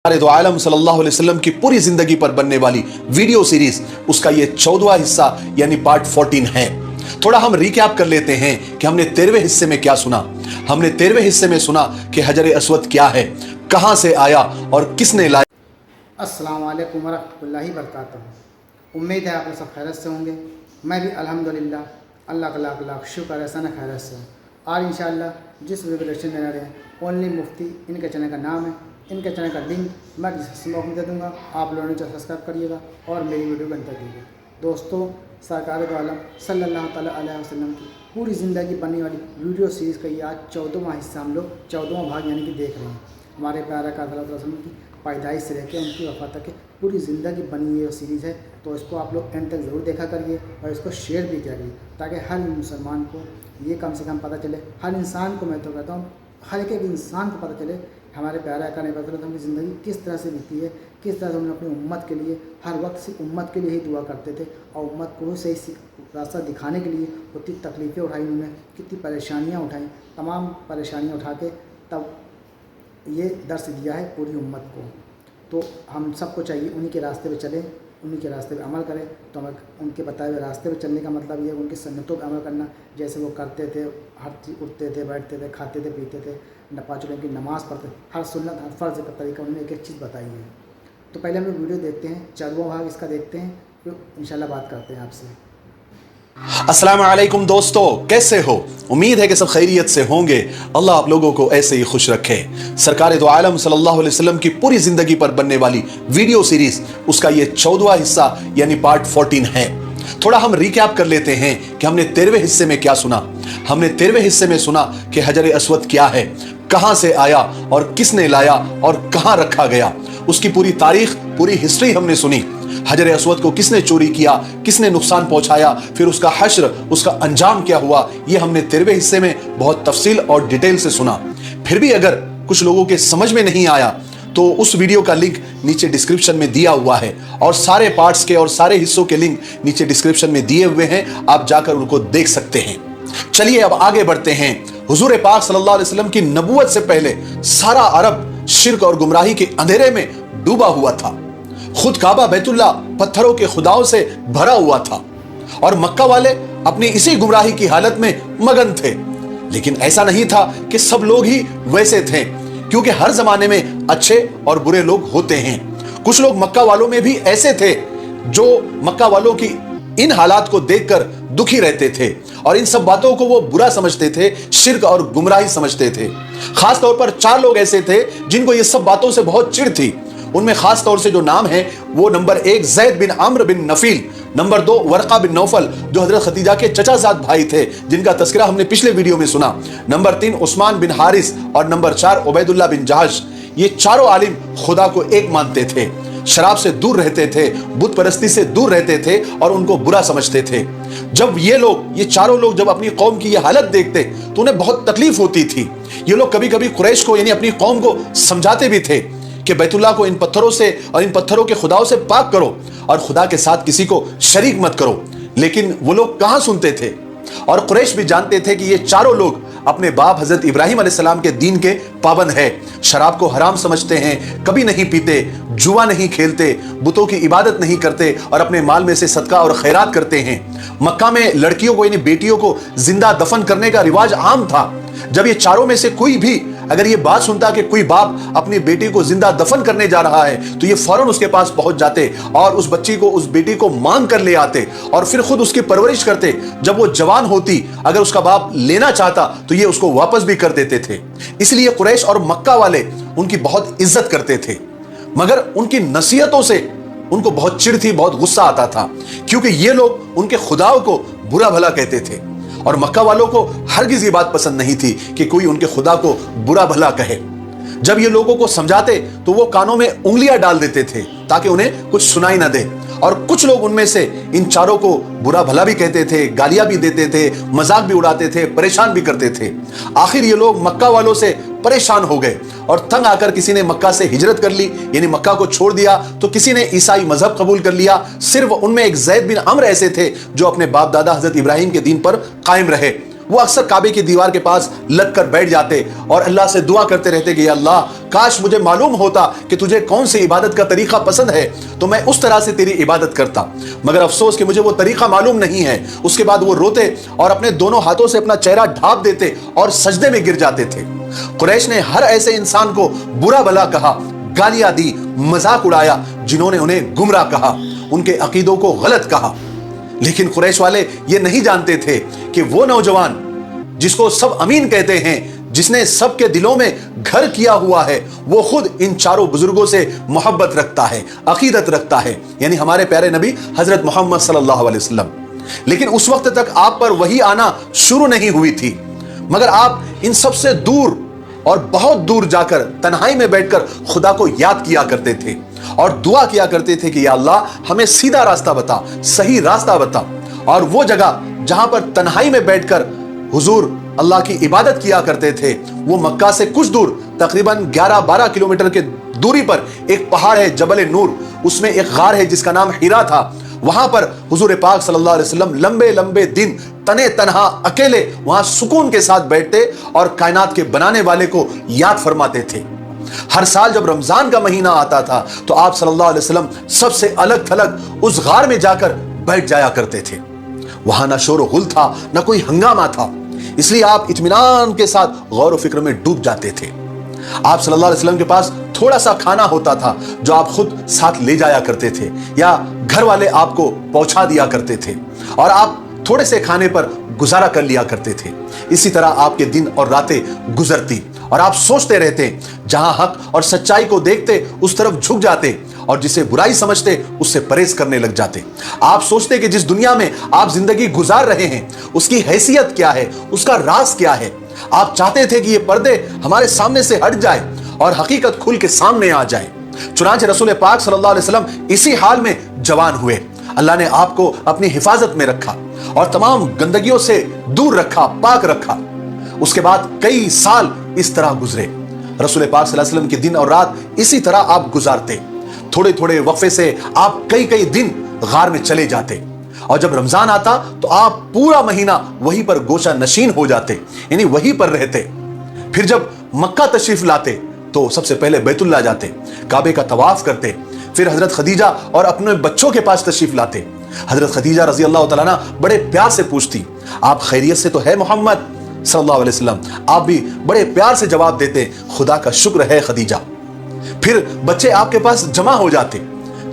दो आलम सल्लल्लाहु अलैहि वसल्लम की पूरी जिंदगी पर बनने वाली वीडियो सीरीज, उसका ये 14वां हिस्सा यानी पार्ट 14 है। थोड़ा हम रिकैप कर लेते हैं कि हमने 13वें हिस्से में क्या सुना। हमने 13वें हिस्से में सुना कि हजर अस्वद क्या है, कहां से आया और किसने लाया। अस्सलाम वालेकुम वरहमतुल्लाहि वबरकातुहू। उम्मीद है आप लोग सब खैरियत से होंगे। मैं भी अल्हम्दुलिल्लाह अल्लाह का लाख लाख शुक्र है सन खैरियत से हूँ। आज इंशाअल्लाह जिस वीडियो लेक्चर देने रहे हैं ओनली मुफ्ती, इनके चैनल का नाम है, इनके चैनल का लिंक मैं डिस्क्रिप्शन में दे दूँगा। आप लोगों ने सब्सक्राइब करिएगा और मेरी वीडियो को अंत तक देखिएगा। दोस्तों, सरकार दो आलम सल्लल्लाहु ताला अलैहि वसल्लम की पूरी ज़िंदगी बनने वाली वीडियो सीरीज़ का ये आज 14वां हिस्सा हम लोग 14वां भाग यानी कि देख रहे हैं। हमारे प्यारे का वसल्लम की पैदाइश से लेकर उनकी वफ़ात तक पूरी ज़िंदगी बनी ये सीरीज़ है, तो इसको आप लोग एंड तक ज़रूर देखा करिए और इसको शेयर भी करिए ताकि हर मुसलमान को ये कम से कम पता चले, हर इंसान को, मैं तो कहता हूँ हर एक इंसान को पता चले हमारे प्यारे आका नबी वसल्लम की ज़िंदगी किस तरह से बीती है, किस तरह से उन्होंने अपनी उम्मत के लिए हर वक्त से उम्मत के लिए ही दुआ करते थे और उम्मत को सही रास्ता दिखाने के लिए उतनी तकलीफ़ें उठाई उन्होंने, कितनी परेशानियाँ उठाई, तमाम परेशानियाँ उठा के तब ये दर्स दिया है पूरी उम्मत को। तो हम सबको चाहिए उन्हीं के रास्ते पे चलें, उन्हीं के रास्ते पे अमल करें। तो हमें उनके बताए हुए रास्ते पे चलने का मतलब ये है उनकी सुन्नतों पे अमल करना, जैसे वो करते थे, हर चीज़ उठते थे, बैठते थे, खाते थे, पीते थे, पाँच वक्त की नमाज़ पढ़ते, हर सुन्नत हर फ़र्ज़ का तरीका उन्होंने एक एक चीज़ बताई है। तो पहले हम लोग वीडियो देखते हैं, 14वां भाग इसका देखते हैं, फिर इंशाल्लाह बात करते हैं आपसे। अस्सलाम वालेकुम दोस्तों, कैसे हो? उम्मीद है कि सब खैरियत से होंगे। अल्लाह आप लोगों को ऐसे ही खुश रखे। सरकार दो आलम सल्लल्लाहु अलैहि वसल्लम की पूरी जिंदगी पर बनने वाली वीडियो सीरीज, उसका ये 14वां हिस्सा यानी पार्ट 14 है। थोड़ा हम रिकैप कर लेते हैं कि हमने 13वें हिस्से में क्या सुना। हमने 13वें हिस्से में सुना कि हजर अस्वद क्या है, कहां से आया और किसने लाया और कहां रखा गया। उसकी पूरी तारीख, पूरी हिस्ट्री हमने सुनी। हजर अस्वद को किसने चोरी किया, किसने नुकसान पहुंचाया, फिर उसका हश्र, उसका अंजाम क्या हुआ, ये हमने 13वें हिस्से में बहुत तफसील और डिटेल से सुना। फिर भी अगर कुछ लोगों के समझ में नहीं आया तो उस वीडियो का लिंक नीचे डिस्क्रिप्शन में दिया हुआ है और सारे पार्ट्स के और सारे हिस्सों के लिंक नीचे डिस्क्रिप्शन में दिए हुए हैं, आप जाकर उनको देख सकते हैं। चलिए अब आगे बढ़ते हैं। हुजूर पाक सल्लल्लाहु अलैहि वसल्लम की नबूवत से पहले सारा अरब शिर्क और गुमराही के अंधेरे में डूबा हुआ था। खुद काबा बैतुल्ला पत्थरों के खुदाओं से भरा हुआ था और मक्का वाले अपनी इसी गुमराही की हालत में मगन थे। लेकिन ऐसा नहीं था कि सब लोग ही वैसे थे, क्योंकि हर जमाने में अच्छे और बुरे लोग होते हैं। कुछ लोग मक्का वालों में भी ऐसे थे जो मक्का वालों की इन हालात को देखकर दुखी रहते थे और इन सब बातों को वो बुरा समझते थे, शिर्क और गुमराही समझते थे। खास तौर पर 4 लोग ऐसे थे जिनको ये सब बातों से बहुत चिढ़ थी। उनमें खास तौर से जो नाम है वो नंबर 1 ज़ैद बिन अम्र बिन नफील, नंबर 2 वर्का बिन नौफल जो हजरत खदीजा के चचाजाद भाई थे जिनका तस्करा हमने पिछले वीडियो में सुना, नंबर 3 उस्मान बिन हारिस और नंबर 4 उबैदुल्लाह बिन जहाश। ये चारों आलिम खुदा को एक मानते थे, शराब से दूर रहते थे, बुत परस्ती से दूर रहते थे और उनको बुरा समझते थे। जब ये चारों लोग जब अपनी कौम की ये हालत देखते तो उन्हें बहुत तकलीफ होती थी। ये लोग कभी कभी कुरैश को यानी अपनी कौम को समझाते भी थे कि बैतुल्लाह को इन पत्थरों से और इन पत्थरों के खुदाओं से पाक करो और खुदा के साथ किसी को शरीक मत करो। लेकिन वो लोग कहां सुनते थे। और कुरैश भी जानते थे कि ये चारों लोग अपने बाप हजरत इब्राहिम अलैहिस्सलाम के दीन के पाबंद है, शराब को हराम समझते हैं, कभी नहीं पीते, जुआ नहीं खेलते, बुतों की इबादत नहीं करते और अपने माल में से सदका और खैरात करते हैं। मक्का में लड़कियों को यानी बेटियों को जिंदा दफन करने का रिवाज आम था। जब ये चारों में से कोई भी अगर ये बात सुनता कि कोई बाप अपनी बेटी को जिंदा दफन करने जा रहा है तो ये फौरन उसके पास पहुंच जाते और उस बच्ची को, उस बेटी को मांग कर ले आते और फिर खुद उसकी परवरिश करते। जब वो जवान होती, अगर उसका बाप लेना चाहता तो ये उसको वापस भी कर देते थे। इसलिए कुरैश और मक्का वाले उनकी बहुत इज्जत करते थे, मगर उनकी नसीहतों से उनको बहुत चिढ़ थी, बहुत गुस्सा आता था, क्योंकि ये लोग उनके खुदाओं को बुरा भला कहते थे और मक्का वालों को हरगिज ये बात पसंद नहीं थी कि कोई उनके खुदा को बुरा भला कहे। जब ये लोगों को समझाते तो वो कानों में उंगलियां डाल देते थे ताकि उन्हें कुछ सुनाई ना दे। और कुछ लोग उनमें से इन चारों को बुरा भला भी कहते थे, गालियां भी देते थे, मजाक भी उड़ाते थे, परेशान भी करते थे। आखिर ये लोग मक्का वालों से परेशान हो गए और तंग आकर किसी ने मक्का से हिजरत कर ली, यानी मक्का को छोड़ दिया, तो किसी ने ईसाई मजहब कबूल कर लिया। सिर्फ उनमें एक ज़ैद बिन अम्र ऐसे थे जो अपने बाप दादा हजरत इब्राहिम के दीन पर कायम रहे। وہ اکثر کعبے کی دیوار کے پاس لگ کر بیٹھ جاتے اور اللہ سے دعا کرتے رہتے کہ یا اللہ کاش مجھے معلوم ہوتا کہ تجھے کون سی عبادت کا طریقہ پسند ہے تو میں اس طرح سے تیری عبادت کرتا، مگر افسوس کہ مجھے وہ طریقہ معلوم نہیں ہے۔ اس کے بعد وہ روتے اور اپنے دونوں ہاتھوں سے اپنا چہرہ ڈھانپ دیتے اور سجدے میں گر جاتے تھے۔ قریش نے ہر ایسے انسان کو برا بھلا کہا، گالیاں دی، مذاق اڑایا جنہوں نے انہیں گمراہ کہا، ان کے عقیدوں کو غلط کہا، لیکن قریش والے یہ نہیں جانتے تھے کہ وہ نوجوان جس کو سب امین کہتے ہیں، جس نے سب کے دلوں میں گھر کیا ہوا ہے، وہ خود ان چاروں بزرگوں سے محبت رکھتا ہے، عقیدت رکھتا ہے، یعنی ہمارے پیارے نبی حضرت محمد صلی اللہ علیہ وسلم۔ لیکن اس وقت تک آپ پر وحی آنا شروع نہیں ہوئی تھی، مگر آپ ان سب سے دور اور بہت دور جا کر تنہائی میں بیٹھ کر خدا کو یاد کیا کرتے تھے اور دعا کیا کرتے تھے کہ یا اللہ ہمیں سیدھا راستہ بتا، صحیح راستہ بتا۔ اور وہ جگہ جہاں پر تنہائی میں بیٹھ کر حضور اللہ کی عبادت کیا کرتے تھے، وہ مکہ سے کچھ دور تقریباً 11-12 کلومیٹر کے دوری پر ایک پہاڑ ہے جبل نور، اس میں ایک غار ہے جس کا نام ہیرا تھا۔ وہاں پر حضور پاک صلی اللہ علیہ وسلم لمبے لمبے دن تنے تنہا اکیلے وہاں سکون کے ساتھ بیٹھتے اور کائنات کے بنانے والے کو یاد فرماتے تھے۔ ہر سال جب رمضان کا مہینہ آتا تھا تو آپ صلی اللہ علیہ وسلم سب سے الگ تھلگ اس غار میں جا کر بیٹھ جایا کرتے تھے۔ وہاں نہ شور و غل تھا، نہ کوئی ہنگامہ تھا، اس لیے آپ اطمینان کے ساتھ غور و فکر میں ڈوب جاتے تھے۔ آپ صلی اللہ علیہ وسلم کے پاس تھوڑا سا کھانا ہوتا تھا جو آپ خود ساتھ لے جایا کرتے تھے یا گھر والے آپ کو پہنچا دیا کرتے تھے اور آپ تھوڑے سے کھانے پر گزارا کر لیا کرتے تھے۔ اسی طرح آپ کے دن اور راتیں گزرتی اور آپ سوچتے رہتے، جہاں حق اور سچائی کو دیکھتے اس طرف جھک جاتے اور جسے برائی سمجھتے اس سے پرہیز کرنے لگ جاتے۔ آپ سوچتے کہ جس دنیا میں آپ زندگی گزار رہے ہیں اس کی حیثیت کیا ہے، اس کا راز کیا ہے۔ آپ چاہتے تھے کہ یہ پردے ہمارے سامنے سے ہٹ جائے اور حقیقت کھل کے سامنے آ جائے۔ چنانچہ رسول پاک صلی اللہ علیہ وسلم اسی حال میں جوان ہوئے۔ اللہ نے آپ کو اپنی حفاظت میں رکھا اور تمام گندگیوں سے دور رکھا، پاک رکھا۔ اس کے بعد کئی سال اس طرح گزرے۔ رسول پاک صلی اللہ علیہ وسلم کے دن اور رات اسی طرح آپ گزارتے۔ تھوڑے تھوڑے وقفے سے آپ کئی دن غار میں چلے جاتے اور جب رمضان آتا تو آپ پورا مہینہ وہیں پر گوشہ نشین ہو جاتے، یعنی وہیں پر رہتے۔ پھر جب مکہ تشریف لاتے تو سب سے پہلے بیت اللہ جاتے، کعبے کا طواف کرتے، پھر حضرت خدیجہ اور اپنے بچوں کے پاس تشریف لاتے۔ حضرت خدیجہ رضی اللہ تعالیٰ عنہ بڑے پیار سے پوچھتی، آپ خیریت سے تو ہے محمد صلی اللہ علیہ وسلم؟ آپ بھی بڑے پیار سے جواب دیتے، خدا کا شکر ہے خدیجہ۔ پھر بچے آپ کے پاس جمع ہو جاتے،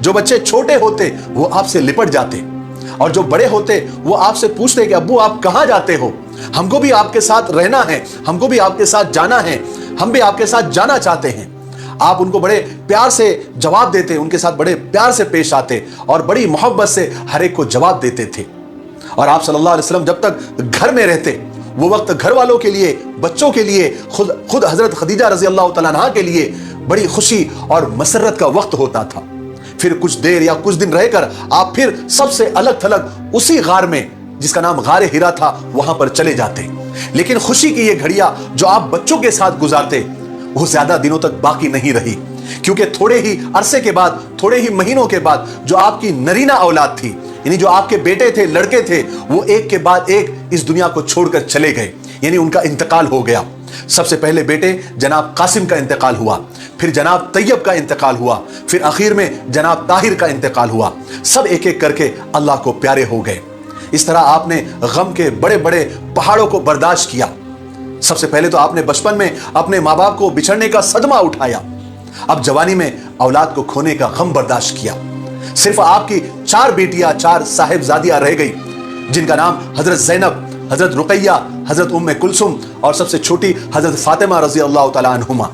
جو بچے چھوٹے ہوتے وہ آپ سے لپٹ جاتے اور جو بڑے ہوتے وہ آپ سے پوچھتے کہ ابو آپ کہاں جاتے ہو؟ ہم کو بھی آپ کے ساتھ رہنا ہے، ہم کو بھی آپ کے ساتھ جانا ہے، ہم بھی آپ کے ساتھ جانا چاہتے ہیں۔ آپ ان کو بڑے پیار سے جواب دیتے، ان کے ساتھ بڑے پیار سے پیش آتے اور بڑی محبت سے ہر ایک کو جواب دیتے تھے۔ اور آپ صلی اللہ علیہ وسلم جب تک گھر میں رہتے وہ وقت گھر والوں کے لیے، بچوں کے لیے، خود حضرت خدیجہ رضی اللہ تعالیٰ عنہا کے لیے بڑی خوشی اور مسرت کا وقت ہوتا تھا۔ پھر کچھ دیر یا کچھ دن رہ کر آپ پھر سب سے الگ تھلگ اسی غار میں جس کا نام غار ہیرا تھا وہاں پر چلے جاتے۔ لیکن خوشی کی یہ گھڑیاں جو آپ بچوں کے ساتھ گزارتے وہ زیادہ دنوں تک باقی نہیں رہی، کیونکہ تھوڑے ہی عرصے کے بعد، تھوڑے ہی مہینوں کے بعد جو آپ کی نرینہ اولاد تھی، یعنی جو آپ کے بیٹے تھے، لڑکے تھے، وہ ایک کے بعد ایک اس دنیا کو چھوڑ کر چلے گئے، یعنی ان کا انتقال ہو گیا۔ سب سے پہلے بیٹے جناب قاسم کا انتقال ہوا، پھر جناب طیب کا انتقال ہوا، پھر آخر میں جناب طاہر کا انتقال ہوا۔ سب ایک ایک کر کے اللہ کو پیارے ہو گئے۔ اس طرح آپ نے غم کے بڑے بڑے پہاڑوں کو برداشت کیا۔ سب سے پہلے تو آپ نے بچپن میں اپنے ماں باپ کو بچھڑنے کا صدمہ اٹھایا، اب جوانی میں اولاد کو کھونے کا غم برداشت کیا۔ صرف آپ کی 4 بیٹیاں، 4 صاحبزادیاں رہ گئی، جن کا نام حضرت زینب، حضرت رقیہ، حضرت ام کلثوم اور سب سے چھوٹی حضرت فاطمہ رضی اللہ تعالیٰ عنہما۔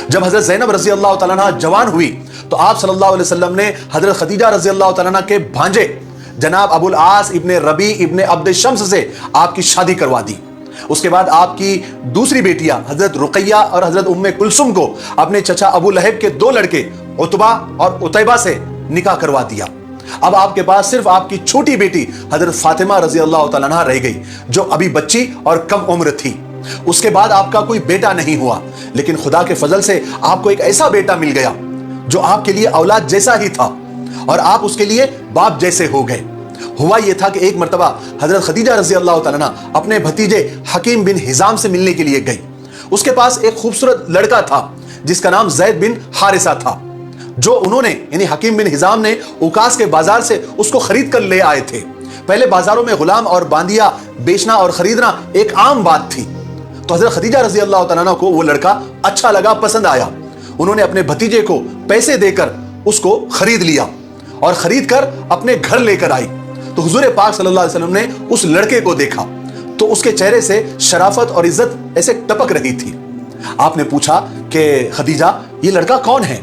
جب حضرت زینب رضی اللہ تعالیٰ عنہ جوان ہوئی تو آپ صلی اللہ علیہ وسلم نے حضرت خدیجہ رضی اللہ تعالیٰ عنہ کے بھانجے جناب ابو العاص ابن ربیع ابن عبد شمس سے آپ کی شادی کروا دی۔ اس کے بعد آپ کی دوسری بیٹیاں حضرت رقیہ اور حضرت ام کلثوم کو اپنے چچا ابو لہب کے 2 لڑکے عتبہ اور عتیبہ سے نکاح کروا دیا۔ اب آپ کے پاس صرف آپ کی چھوٹی بیٹی حضرت فاطمہ رضی اللہ تعالیٰ عنہ رہ گئی، جو ابھی بچی اور کم عمر تھی۔ اس کے بعد آپ کا کوئی بیٹا نہیں ہوا، لیکن خدا کے فضل سے آپ کو ایک ایسا بیٹا مل گیا جو آپ کے لیے اولاد جیسا ہی تھا اور آپ اس کے لیے باپ جیسے ہو گئے۔ हुआ ये था कि एक मर्तबा हजरत खदीजा रजी अल्लाह तआला अन्हा अपने भतीजे हकीम बिन हिजाम से मिलने के लिए गई। उसके पास एक खूबसूरत लड़का था जिसका नाम जैद बिन हारिसा था, जो उन्होंने यानी हकीम बिन हिजाम ने उकास के बाजार से उसको खरीद कर ले आए थे। पहले बाजारों में गुलाम और बांदिया बेचना और खरीदना एक आम बात थी। तो हजरत खदीजा रजी अल्लाह तआला अन्हा को वो लड़का अच्छा लगा, पसंद आया। उन्होंने अपने भतीजे को पैसे देकर उसको खरीद लिया और खरीद कर अपने घर लेकर आई। तो हुजूर पाक सल्लल्लाहु अलैहि वसल्लम ने उस लड़के को देखा तो उसके चेहरे से शराफत और इज्जत ऐसे टपक रही थी। आपने पूछा कि खदीजा ये लड़का कौन है?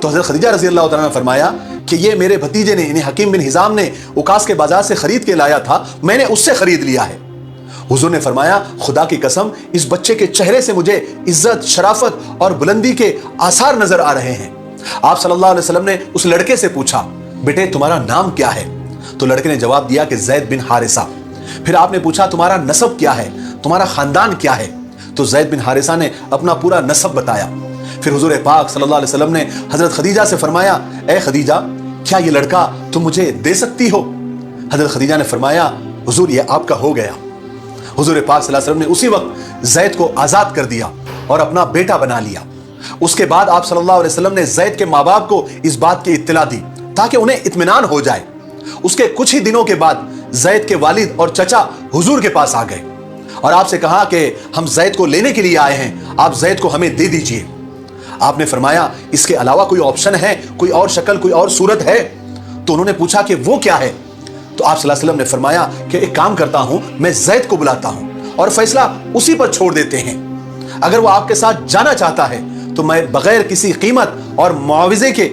तो हजरत खदीजा रजी अल्लाह तआला ने फरमाया कि ये मेरे भतीजे ने यानी हकीम बिन हिजाम ने उकास के बाजार से खरीद के लाया था, मैंने उससे खरीद लिया है। हुजूर ने फरमाया खुदा की कसम इस बच्चे के चेहरे से मुझे इज्जत, शराफत और बुलंदी के आसार नजर आ रहे हैं। आप सल्लल्लाहु अलैहि वसल्लम ने उस लड़के से पूछा बेटे तुम्हारा नाम क्या है? तो लड़के ने जवाब दिया कि जैद बिन हारिसा। फिर आपने पूछा तुम्हारा नसब क्या है, तुम्हारा खानदान क्या है? तो जैद बिन हारिसा ने अपना पूरा नसब बताया। फिर हुजूर पाक सल्लल्लाहु अलैहि वसल्लम ने हजरत खदीजा से फरमाया ए खदीजा क्या ये लड़का तुम मुझे दे सकती हो? हजरत खदीजा ने फरमाया हुजूर ये आपका हो गया। हुजूर पाक सल्लल्लाहु अलैहि वसल्लम ने उसी वक्त जैद को आजाद कर दिया और अपना बेटा बना लिया। उसके बाद आप सल्लल्लाहु अलैहि वसल्लम ने जैद के माँ बाप को इस बात की इत्तला दी ताकि उन्हें इत्मीनान हो जाए। उसके कुछ ही दिनों के बाद जैद के वालिद और चचा हुजूर के पास आ गए और आपसे कहा कि हम जैद को लेने के लिए आए हैं, आप जैद को हमें दे दीजिए। आपने फरमाया इसके अलावा कोई ऑप्शन है, कोई और शक्ल, कोई और सूरत है? तो उन्होंने पूछा कि वो क्या है? तो आप सल्लल्लाहु अलैहि वसल्लम ने फरमाया कि एक काम करता हूं, मैं जैद को बुलाता हूं और फैसला उसी पर छोड़ देते हैं। अगर वो आपके साथ जाना चाहता है तो मैं बगैर किसी कीमत और मुआवजे के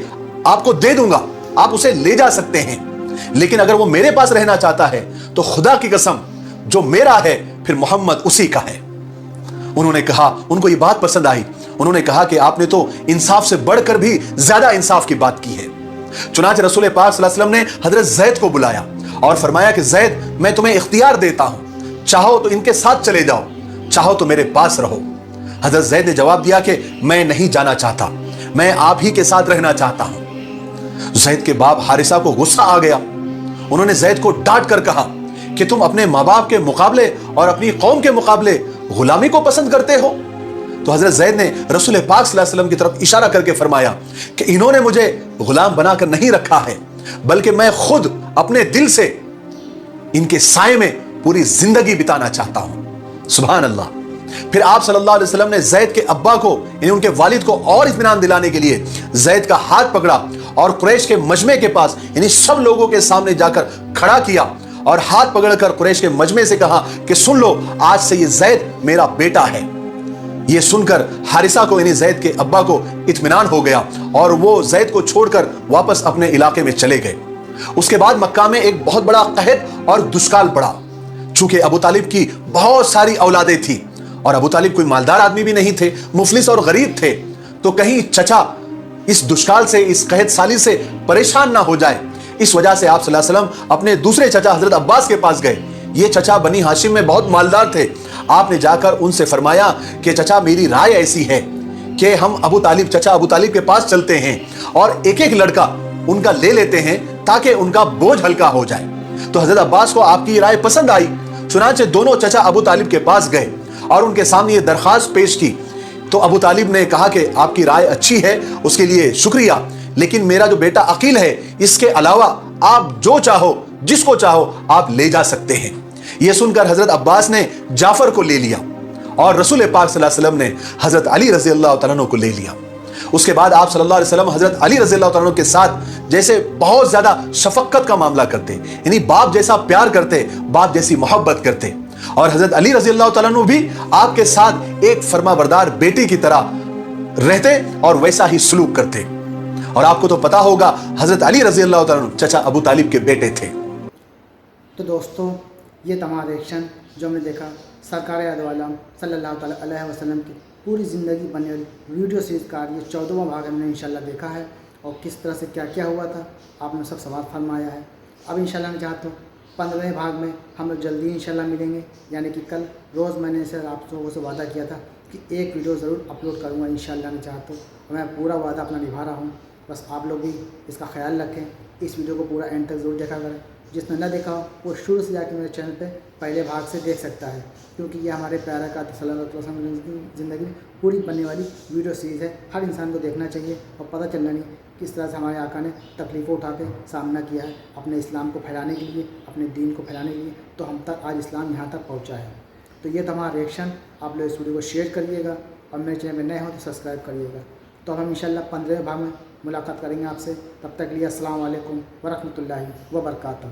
आपको दे दूंगा, आप उसे ले जा सकते हैं। लेकिन अगर वो मेरे पास रहना चाहता है तो खुदा की कसम जो मेरा है फिर मोहम्मद उसी का है। उन्होंने कहा, उनको ये बात पसंद आई। उन्होंने कहा कि आपने तो इंसाफ से बढ़कर भी ज्यादा इंसाफ की बात की है। चुनांचे रसूल पाक सल्लल्लाहु अलैहि वसल्लम ने हजरत जैद को बुलाया और फरमाया कि जैद मैं तुम्हें इख्तियार देता हूं, चाहो तो इनके साथ चले जाओ, चाहो तो मेरे पास रहो। हजरत जैद ने जवाब दिया कि मैं नहीं जाना चाहता, मैं आप ही के साथ रहना चाहता हूं। जैद के बाप हारिसा को गुस्सा आ गया। उन्होंने जैद को डांट कर कहा कि तुम अपने माँ बाप के मुकाबले और अपनी कौम के मुकाबले गुलामी को पसंद करते हो। तो हजरत जैद ने रसूल पाक सल्लल्लाहु अलैहि वसल्लम की तरफ इशारा करके फरमाया कि इन्होंने मुझे गुलाम बनाकर नहीं रखा है, बल्कि मैं खुद अपने दिल से इनके साए में पूरी जिंदगी बिताना चाहता हूं। सुभान अल्लाह। फिर आप सल्लल्लाहु अलैहि वसल्लम ने जैद के अब्बा को यानी उनके वालिद को और इत्मीनान दिलाने के लिए जैद का हाथ पकड़ा और कुरैश के मजमे के पास यानी सब लोगों के सामने जाकर खड़ा किया और हाथ पकड़कर कुरैश के मजमे से कहा कि सुन लो, आज से ये जैद मेरा बेटा है। ये सुनकर हारिसा को यानी जैद के अब्बा को इत्मीनान हो गया और वो जैद को छोड़कर वापस अपने इलाके में चले गए। उसके बाद मक्का में एक बहुत बड़ा कहत और दुष्काल पड़ा। चूंकि अबू तालिब की बहुत सारी औलादें थी और अबू तालिब कोई मालदार आदमी भी नहीं थे, मुफलिस और गरीब थे, तो कहीं चचा इस दुष्काल से, इस कहत साली से परेशान ना हो जाए, इस वजह से आप सल्लल्लाहु अलैहि वसल्लम अपने दूसरे चचा हजरत अब्बास के पास गए। ये चचा बनी हाशिम में बहुत मालदार थे। आपने जाकर उनसे फरमाया कि चचा मेरी राय ऐसी है कि हम चचा अबू तालिब के पास चलते हैं और एक एक लड़का उनका ले लेते हैं ताकि उनका बोझ हल्का हो जाए। तो हजरत अब्बास को आपकी राय पसंद आई। चुनांचे दोनों चचा अबू तालिब के पास गए और उनके सामने ये दरखास्त पेश की। तो अबू तालिब ने कहा कि आपकी राय अच्छी है, उसके लिए शुक्रिया, लेकिन मेरा जो बेटा अकील है, इसके अलावा आप जो चाहो, जिसको चाहो आप ले जा सकते हैं। यह सुनकर हजरत अब्बास ने जाफर को ले लिया और रसूल पाक सल्लल्लाहु अलैहि वसल्लम ने हजरत अली रजी अल्लाह तआला अन्हु को ले लिया। उसके बाद आप सल्लल्लाहु अलैहि वसल्लम हजरत अली रजी अल्लाह तआला अन्हु के साथ जैसे बहुत ज्यादा शफकत का मामला करते, यानी बाप जैसा प्यार करते, बाप जैसी मोहब्बत करते। और हजरत अली रजी अल्लाह तआला अन्हु भी आपके साथ एक फरमाबरदार बेटी की तरह रहते और वैसा ही सलूक करते। और आपको तो पता होगा हजरत अली रजी अल्लाह तआला अन्हु चचा अबू तालिब के बेटे थे। तो दोस्तों, ये तमाम रिएक्शन जो हमने देखा सरकार आलम सल्लल्लाहु अलैहि वसल्लम की पूरी ज़िंदगी बनने वाली वीडियो सीरीज़ का ये 14वां भाग हमने इंशाल्लाह देखा है और किस तरह से क्या क्या हुआ था आपने सब सवाल फरमाया है। अब इंशाल्लाह मैं चाहता हूँ 15वें भाग में हम लोग जल्दी इंशाल्लाह मिलेंगे, यानी कि कल रोज़ मैंने सर आप लोगों से वादा किया था कि एक वीडियो ज़रूर अपलोड करूँगा इंशाल्लाह मैं चाहता हूँ, मैं पूरा वादा अपना निभा रहा हूँ। بس آپ لوگ بھی اس کا خیال رکھیں، اس ویڈیو کو پورا اینڈ تک ضرور دیکھا کریں۔ جس نے نہ دیکھا ہو وہ شروع سے جا کے میرے چینل پہ پہلے بھاگ سے دیکھ سکتا ہے، کیونکہ یہ ہمارے پیارے قاتل صلی اللہ علیہ وسلم کی زندگی میں پوری بننے والی ویڈیو سیریز ہے۔ ہر انسان کو دیکھنا چاہیے اور پتہ چلنا نہیں کس طرح سے ہمارے آقا نے تکلیفوں اٹھا کے سامنا کیا ہے اپنے اسلام کو پھیلانے کے لیے، اپنے دین کو پھیلانے کے لیے، تو ہم تک آج اسلام یہاں تک پہنچا ہے۔ تو یہ تھا ہمارا ریئیکشن۔ آپ لوگ اس ویڈیو کو شیئر کریے گا اور میرے چینل میں نئے ہوں تو سبسکرائب کریے گا۔ تو ہم انشاءاللہ 15ویں بھاگ میں ملاقات کریں گے آپ سے۔ تب تک کے لیے السلام علیکم ورحمۃ اللہ وبرکاتہ۔